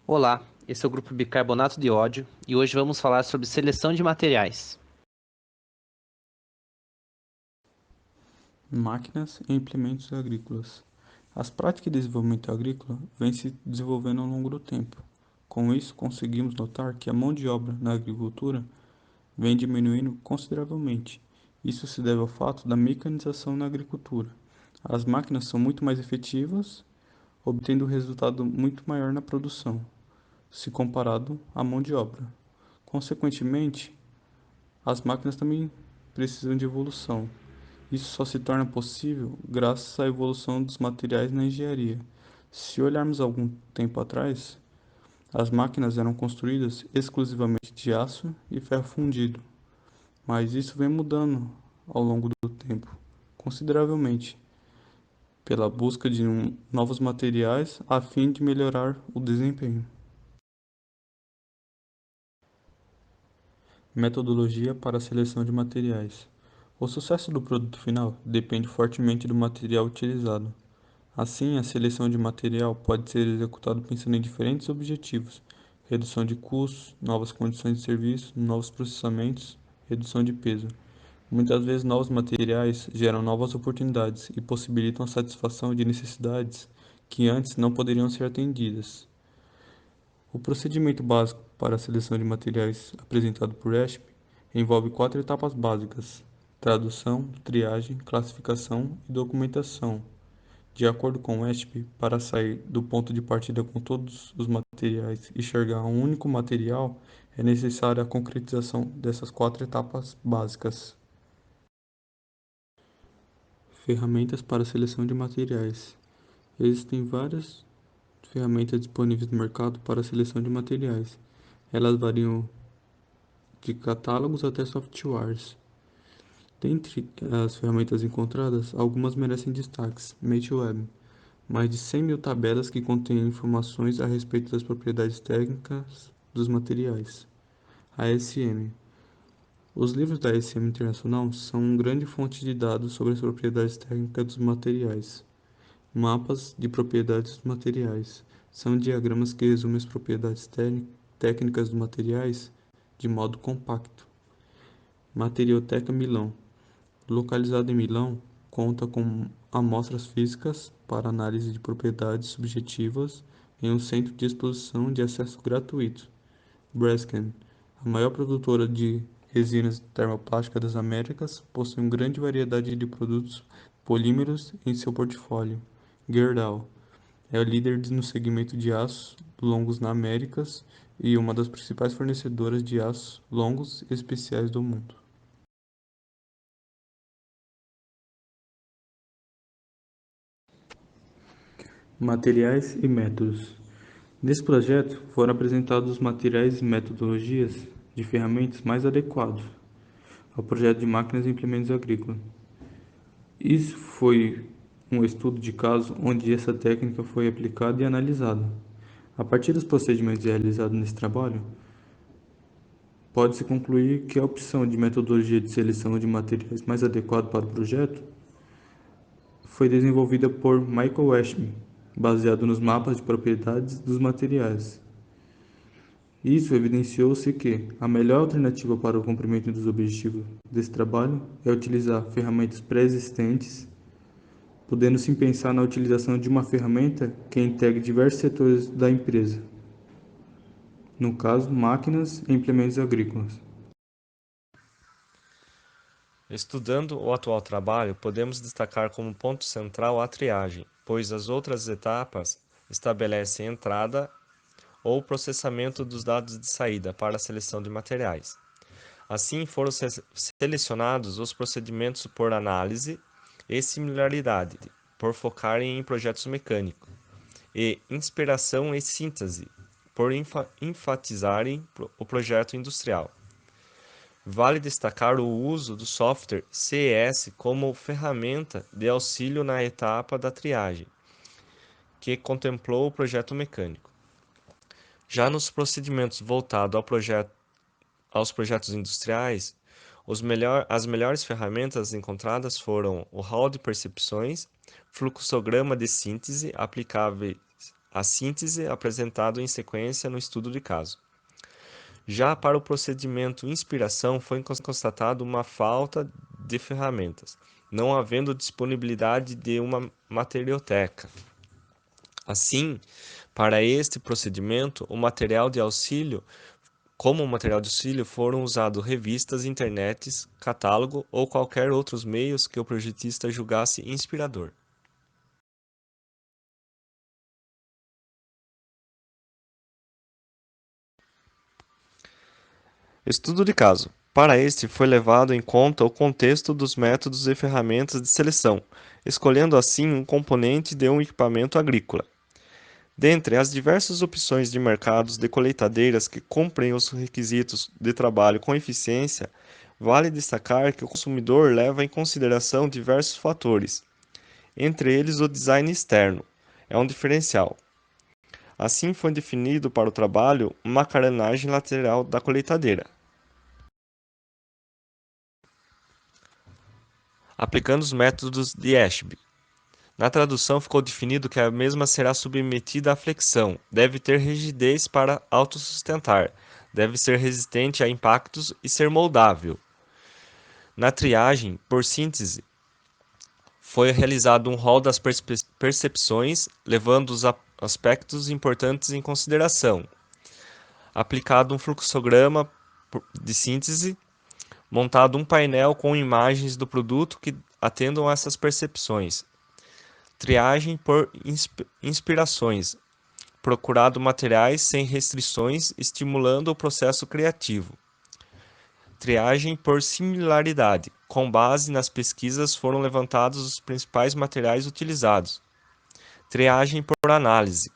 Olá, esse é o grupo Bicarbonato de Ódio e hoje vamos falar sobre seleção de materiais. Máquinas e implementos agrícolas. As práticas de desenvolvimento agrícola vêm se desenvolvendo ao longo do tempo. Com isso, conseguimos notar que a mão de obra na agricultura vem diminuindo consideravelmente. Isso se deve ao fato da mecanização na agricultura. As máquinas são muito mais efetivas, obtendo um resultado muito maior na produção, se comparado à mão de obra. Consequentemente, as máquinas também precisam de evolução. Isso só se torna possível graças à evolução dos materiais na engenharia. Se olharmos algum tempo atrás, as máquinas eram construídas exclusivamente de aço e ferro fundido, mas isso vem mudando ao longo do tempo, consideravelmente, pela busca de novos materiais a fim de melhorar o desempenho. Metodologia para a seleção de materiais. O sucesso do produto final depende fortemente do material utilizado. Assim, a seleção de material pode ser executada pensando em diferentes objetivos: redução de custos, novas condições de serviço, novos processamentos, redução de peso. Muitas vezes, novos materiais geram novas oportunidades e possibilitam a satisfação de necessidades que antes não poderiam ser atendidas. O procedimento básico para a seleção de materiais apresentado por ESP envolve quatro etapas básicas: tradução, triagem, classificação e documentação. De acordo com o ESP, para sair do ponto de partida com todos os materiais e chegar a um único material, é necessária a concretização dessas quatro etapas básicas. Ferramentas para seleção de materiais. Existem várias ferramentas disponíveis no mercado para a seleção de materiais. Elas variam de catálogos até softwares. Dentre as ferramentas encontradas, algumas merecem destaques. MateWeb, mais de 100 mil tabelas que contêm informações a respeito das propriedades técnicas dos materiais. ASM. Os livros da ASM Internacional são uma grande fonte de dados sobre as propriedades técnicas dos materiais. Mapas de propriedades dos materiais. São diagramas que resumem as propriedades técnicas dos materiais de modo compacto. Materioteca Milão. Localizado em Milão, conta com amostras físicas para análise de propriedades subjetivas em um centro de exposição de acesso gratuito. Braskem, a maior produtora de resinas termoplásticas das Américas, possui uma grande variedade de produtos polímeros em seu portfólio. Gerdau é o líder no segmento de aços longos na Américas e uma das principais fornecedoras de aços longos especiais do mundo. Materiais e métodos. Nesse projeto foram apresentados os materiais e metodologias de ferramentas mais adequados ao projeto de máquinas e implementos agrícolas. Isso foi um estudo de caso onde essa técnica foi aplicada e analisada. A partir dos procedimentos realizados nesse trabalho, pode-se concluir que a opção de metodologia de seleção de materiais mais adequado para o projeto foi desenvolvida por Michael Ashby, baseado nos mapas de propriedades dos materiais. Isso evidenciou-se que a melhor alternativa para o cumprimento dos objetivos desse trabalho é utilizar ferramentas pré-existentes, podendo-se pensar na utilização de uma ferramenta que integre diversos setores da empresa, no caso, máquinas e implementos agrícolas. Estudando o atual trabalho, podemos destacar como ponto central a triagem, pois as outras etapas estabelecem entrada ou processamento dos dados de saída para a seleção de materiais. Assim, foram selecionados os procedimentos por análise e similaridade, por focarem em projetos mecânicos, e inspiração e síntese, por enfatizarem o projeto industrial. Vale destacar o uso do software CES como ferramenta de auxílio na etapa da triagem, que contemplou o projeto mecânico. Já nos procedimentos voltados aos projetos industriais, as melhores ferramentas encontradas foram o hall de percepções, fluxograma de síntese aplicáveis a síntese apresentado em sequência no estudo de caso. Já para o procedimento inspiração foi constatado uma falta de ferramentas, não havendo disponibilidade de uma materioteca. Assim, para este procedimento, como material de auxílio foram usados revistas, internets, catálogo ou qualquer outros meios que o projetista julgasse inspirador. Estudo de caso. Para este foi levado em conta o contexto dos métodos e ferramentas de seleção, escolhendo assim um componente de um equipamento agrícola. Dentre as diversas opções de mercados de colheitadeiras que cumprem os requisitos de trabalho com eficiência, vale destacar que o consumidor leva em consideração diversos fatores, entre eles o design externo, é um diferencial. Assim foi definido para o trabalho uma carenagem lateral da colheitadeira. Aplicando os métodos de Ashby. Na tradução ficou definido que a mesma será submetida à flexão, deve ter rigidez para autossustentar, deve ser resistente a impactos e ser moldável. Na triagem, por síntese, foi realizado um rol das percepções, levando os aspectos importantes em consideração. Aplicado um fluxograma de síntese, montado um painel com imagens do produto que atendam a essas percepções. Triagem por inspirações. Procurado materiais sem restrições, estimulando o processo criativo. Triagem por similaridade. Com base nas pesquisas foram levantados os principais materiais utilizados. Triagem por análise.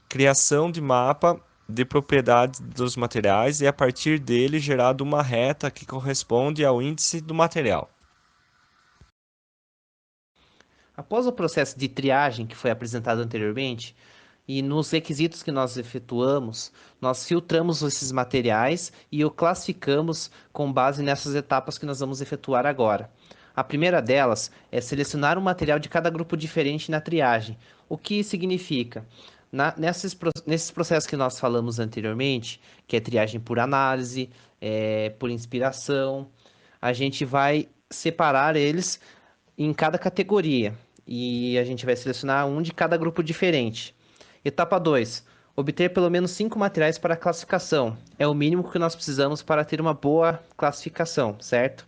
Criação de mapa de propriedades dos materiais e a partir dele gerado uma reta que corresponde ao índice do material. Após o processo de triagem que foi apresentado anteriormente, e nos requisitos que nós efetuamos, nós filtramos esses materiais e o classificamos com base nessas etapas que nós vamos efetuar agora. A primeira delas é selecionar um material de cada grupo diferente na triagem. O que significa? Nesses processos que nós falamos anteriormente, que é triagem por análise, por inspiração, a gente vai separar eles em cada categoria e a gente vai selecionar um de cada grupo diferente. Etapa 2. Obter pelo menos 5 materiais para classificação. É o mínimo que nós precisamos para ter uma boa classificação, certo?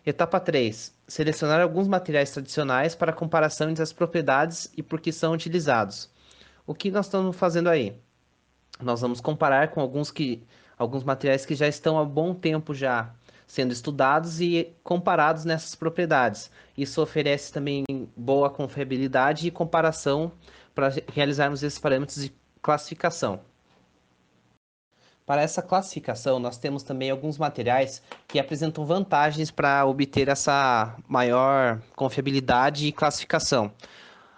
Etapa 3. Selecionar alguns materiais tradicionais para comparação entre as propriedades e por que são utilizados. O que nós estamos fazendo aí? Nós vamos comparar com alguns materiais que já estão há bom tempo já sendo estudados e comparados nessas propriedades. Isso oferece também boa confiabilidade e comparação para realizarmos esses parâmetros de classificação. Para essa classificação, nós temos também alguns materiais que apresentam vantagens para obter essa maior confiabilidade e classificação.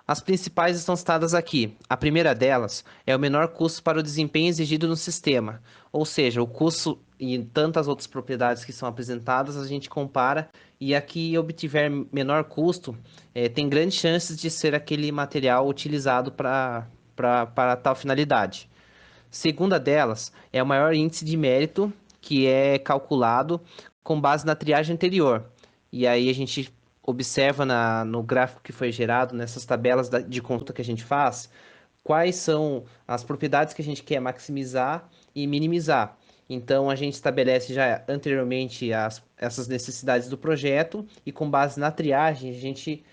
As principais estão citadas aqui. A primeira delas é o menor custo para o desempenho exigido no sistema, ou seja, o custo e tantas outras propriedades que são apresentadas a gente compara e a que obtiver menor custo tem grandes chances de ser aquele material utilizado para tal finalidade. Segunda delas é o maior índice de mérito, que é calculado com base na triagem anterior. E aí a gente observa no gráfico que foi gerado, nessas tabelas de consulta que a gente faz, quais são as propriedades que a gente quer maximizar e minimizar. Então a gente estabelece já anteriormente essas necessidades do projeto e com base na triagem a gente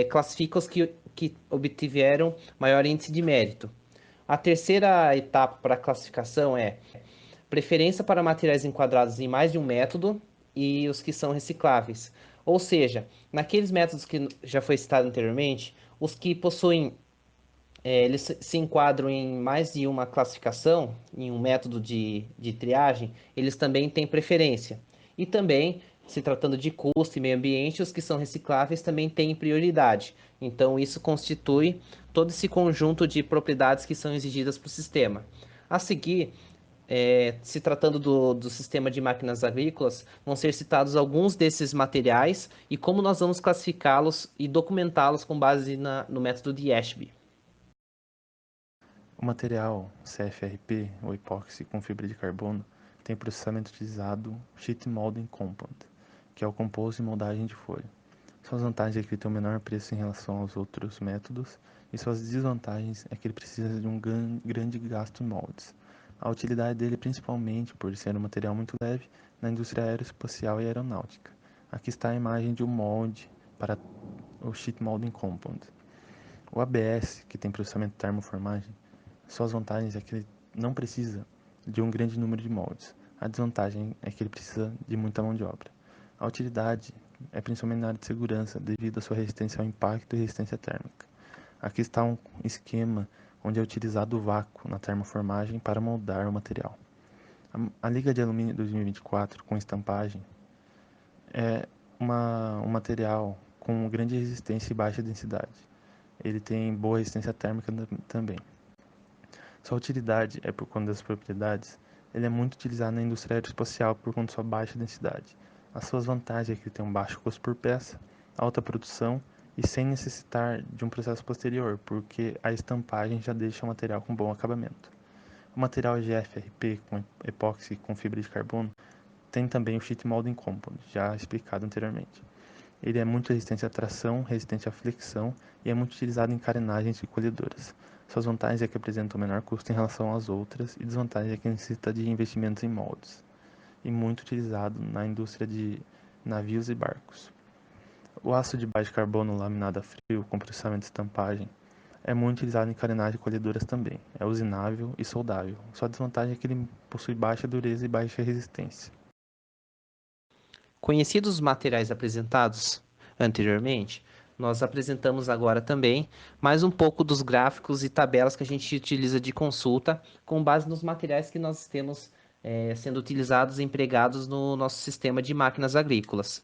classifica os que obtiveram maior índice de mérito. A terceira etapa para a classificação é preferência para materiais enquadrados em mais de um método e os que são recicláveis. Ou seja, naqueles métodos que já foi citado anteriormente, os que possuem, eles se enquadram em mais de uma classificação, em um método de triagem, eles também têm preferência. E também, se tratando de custo e meio ambiente, os que são recicláveis também têm prioridade. Então, isso constitui todo esse conjunto de propriedades que são exigidas para o sistema. A seguir, se tratando do sistema de máquinas agrícolas, vão ser citados alguns desses materiais e como nós vamos classificá-los e documentá-los com base no método de Ashby. O material CFRP, ou epóxi com fibra de carbono, tem processamento utilizado Sheet Molding Compound, que é o composto de moldagem de folha. Suas vantagens é que ele tem um menor preço em relação aos outros métodos, e suas desvantagens é que ele precisa de um grande gasto em moldes. A utilidade dele é principalmente por ser um material muito leve na indústria aeroespacial e aeronáutica. Aqui está a imagem de um molde para o Sheet Molding Compound. O ABS, que tem processamento de termoformagem, suas vantagens é que ele não precisa de um grande número de moldes. A desvantagem é que ele precisa de muita mão de obra. A utilidade é principalmente na área de segurança, devido à sua resistência ao impacto e resistência térmica. Aqui está um esquema onde é utilizado o vácuo na termoformagem para moldar o material. A liga de alumínio 2024 com estampagem é um material com grande resistência e baixa densidade. Ele tem boa resistência térmica também. Sua utilidade é por conta das propriedades. Ele é muito utilizado na indústria aeroespacial por conta de sua baixa densidade. As suas vantagens é que ele tem um baixo custo por peça, alta produção e sem necessitar de um processo posterior, porque a estampagem já deixa o material com bom acabamento. O material GFRP com epóxi com fibra de carbono tem também o Sheet Molding Compound, já explicado anteriormente. Ele é muito resistente à tração, resistente à flexão e é muito utilizado em carenagens e colhedoras. Suas vantagens é que apresenta um menor custo em relação às outras e desvantagens é que necessita de investimentos em moldes e muito utilizado na indústria de navios e barcos. O aço de baixo carbono laminado a frio com processamento de estampagem é muito utilizado em carenagem e colhedoras também. É usinável e soldável. Sua desvantagem é que ele possui baixa dureza e baixa resistência. Conhecidos os materiais apresentados anteriormente, nós apresentamos agora também mais um pouco dos gráficos e tabelas que a gente utiliza de consulta com base nos materiais que nós temos sendo utilizados e empregados no nosso sistema de máquinas agrícolas.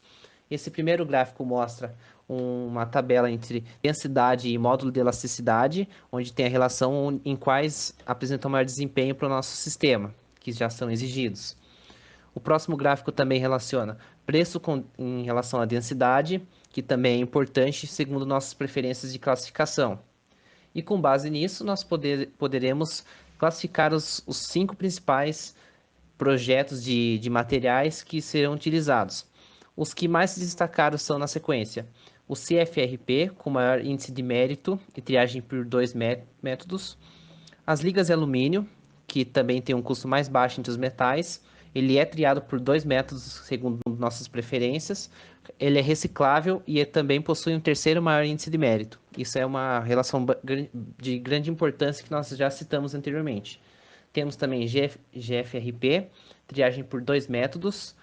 Esse primeiro gráfico mostra uma tabela entre densidade e módulo de elasticidade, onde tem a relação em quais apresentam maior desempenho para o nosso sistema, que já são exigidos. O próximo gráfico também relaciona preço em relação à densidade, que também é importante segundo nossas preferências de classificação. E com base nisso, nós poderemos classificar os 5 principais projetos de materiais que serão utilizados. Os que mais se destacaram são na sequência: o CFRP, com maior índice de mérito e triagem por 2 métodos, as ligas de alumínio, que também tem um custo mais baixo entre os metais. Ele é triado por 2 métodos, segundo nossas preferências. Ele é reciclável e também possui um terceiro maior índice de mérito. Isso é uma relação de grande importância que nós já citamos anteriormente. Temos também GFRP, triagem por 2 métodos,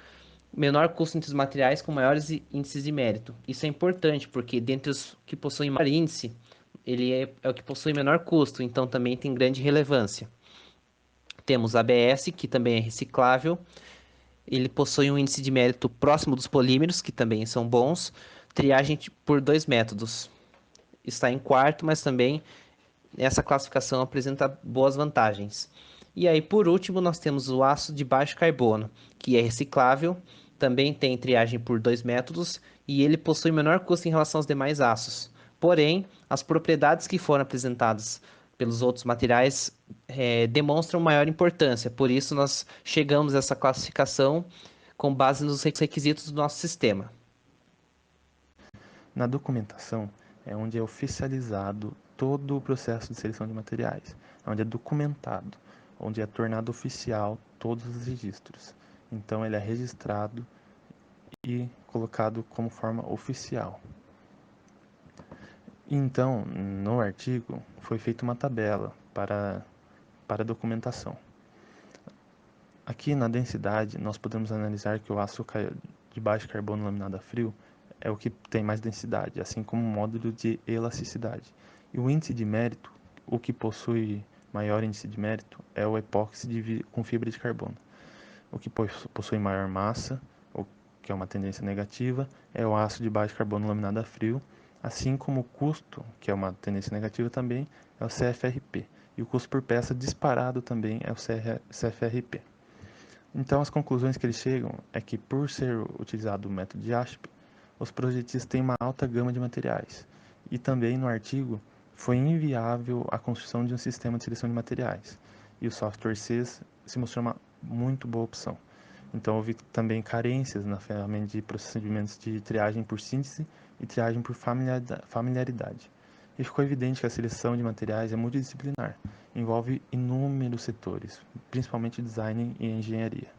menor custo entre os materiais com maiores índices de mérito. Isso é importante, porque dentre os que possuem maior índice, ele é o que possui menor custo, então também tem grande relevância. Temos ABS, que também é reciclável. Ele possui um índice de mérito próximo dos polímeros, que também são bons. Triagem por 2 métodos. Está em quarto, mas também essa classificação apresenta boas vantagens. E aí, por último, nós temos o aço de baixo carbono, que é reciclável, também tem triagem por 2 métodos e ele possui menor custo em relação aos demais aços. Porém, as propriedades que foram apresentadas pelos outros materiais demonstram maior importância, por isso nós chegamos a essa classificação com base nos requisitos do nosso sistema. Na documentação é onde é oficializado todo o processo de seleção de materiais, onde é documentado, onde é tornado oficial todos os registros. Então ele é registrado e colocado como forma oficial. Então, no artigo foi feita uma tabela para a documentação. Aqui na densidade, nós podemos analisar que o aço de baixo carbono laminado a frio é o que tem mais densidade, assim como o módulo de elasticidade. E o índice de mérito, o que possui maior índice de mérito, é o epóxi com fibra de carbono. O que possui maior massa, o que é uma tendência negativa, é o aço de baixo carbono laminado a frio, assim como o custo, que é uma tendência negativa também, é o CFRP. E o custo por peça disparado também é o CFRP. Então, as conclusões que eles chegam é que, por ser utilizado o método de ASP, os projetistas têm uma alta gama de materiais. E também no artigo foi inviável a construção de um sistema de seleção de materiais, e o software CES se mostrou uma muito boa opção. Então, houve também carências na ferramenta de procedimentos de triagem por síntese e triagem por familiaridade. E ficou evidente que a seleção de materiais é multidisciplinar, envolve inúmeros setores, principalmente design e engenharia.